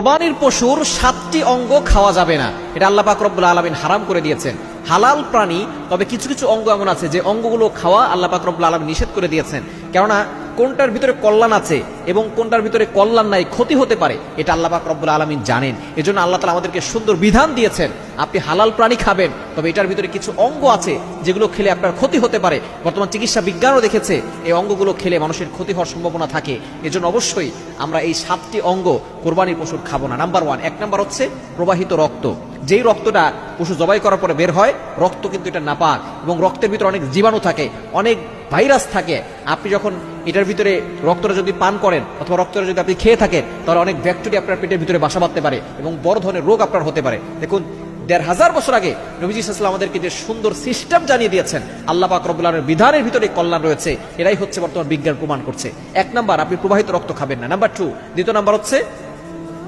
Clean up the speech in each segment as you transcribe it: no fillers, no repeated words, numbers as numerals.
কোরবানির পশুর 7টি অঙ্গ খাওয়া যাবে না, এটা আল্লাহ পাক রব্বুল আলামিন হারাম করে দিয়েছেন। হালাল প্রাণী, তবে কিছু কিছু অঙ্গ এমন আছে যে অঙ্গগুলো খাওয়া আল্লাহ পাক রব্বুল আলামিন নিষেধ করে দিয়েছেন। কেননা কোনটার ভিতরে কল্যাণ আছে এবং কোনটার ভিতরে কল্যাণ নাই, ক্ষতি হতে পারে, এটা আল্লাহ পাক রব্বুল আলামিন জানেন। এজন্য আল্লাহ তাআলা আমাদেরকে সুন্দর বিধান দিয়েছেন, আপনি হালাল প্রাণী খাবেন, তবে এটার ভিতরে কিছু অঙ্গ আছে যেগুলো খেলে আপনার ক্ষতি হতে পারে। বর্তমান চিকিৎসা বিজ্ঞানও দেখেছে এই অঙ্গগুলো খেলে মানুষের ক্ষতি হওয়ার সম্ভাবনা থাকে। এজন্য অবশ্যই আমরা এই 7টি অঙ্গ কোরবানির পশুর খাবো না। নাম্বার 1, 1 নাম্বার হচ্ছে প্রবাহিত রক্ত। যেই রক্তটা পশু জবাই করার পরে বের হয়, রক্ত কিন্তু এটা নাপাক এবং রক্তের ভিতরে অনেক জীবাণু থাকে, অনেক ভাইরাস থাকে। আপনি যখন এটার ভিতরে রক্তটা যদি পান করেন অথবা রক্তটা যদি আপনি খেয়ে থাকেন, তাহলে অনেক ব্যাকটেরিয়া আপনার পেটের ভিতরে বাসা বাঁধতে পারে এবং বড় ধরনের রোগ আপনার হতে পারে। দেখুন 1500 বছর আগে নবীজি সাল্লাল্লাহু আলাইহি ওয়াসাল্লাম আমাদেরকে যে সুন্দর সিস্টেম জানিয়ে দিয়েছেন, আল্লাহ পাক রব্বুল আলামিনের বিধানের ভিতরে কল্যাণ রয়েছে, এরাই হচ্ছে বর্তমান বিজ্ঞান প্রমাণ করছে। 1 নাম্বার, আপনি প্রবাহিত রক্ত খাবেন না। নাম্বার 2, দ্বিতীয় নাম্বার হচ্ছে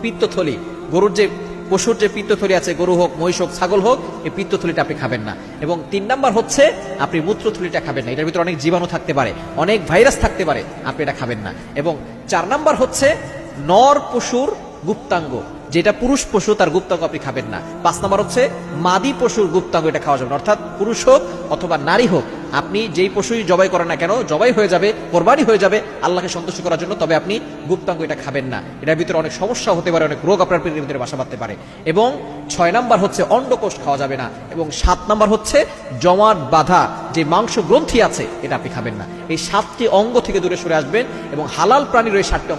পিত্তথলি। গরুর যে পশুর যে পিত্তথলি আছে, গরু হোক, মহিষ হোক, ছাগল হোক, এই পিত্তথলিটা আপনি খাবেন না। এবং 3 নাম্বার হচ্ছে আপনি মূত্রথলিটা খাবেন না, এটার ভিতরে অনেক জীবাণু থাকতে পারে, অনেক ভাইরাস থাকতে পারে, আপনি এটা খাবেন না। এবং 4 নাম্বার হচ্ছে নর পশুর গুপ্তাঙ্গ, যেটা পুরুষ পশু তার গুপ্তাঙ্গ আপনি খাবেন না। 5 নাম্বার হচ্ছে মাদি পশুর গুপ্তাঙ্গ, এটা খাওয়া যাবে না। অর্থাৎ পুরুষ হোক অথবা নারী হোক, আপনি যেই পশুই জবাই করেন না কেন, জবাই হয়ে যাবে, কোরবানি হয়ে যাবে আল্লাহকে সন্তুষ্ট করার জন্য, তবে আপনি গুপ্তাঙ্গ এটা খাবেন না। এটার ভিতরে অনেক সমস্যা হতে পারে, অনেক রোগ আপনার পেটের ভিতরে বাসা বাঁধতে পারে। এবং 6 নাম্বার হচ্ছে অন্ডকোষ খাওয়া যাবে না। এবং 7 নাম্বার হচ্ছে জমাট বাঁধা যে মাংস গ্রন্থি আছে, এটা আপনি খাবেন না। এই 7টি অঙ্গ থেকে দূরে সরে আসবেন এবং হালাল প্রাণীর ওই 7টি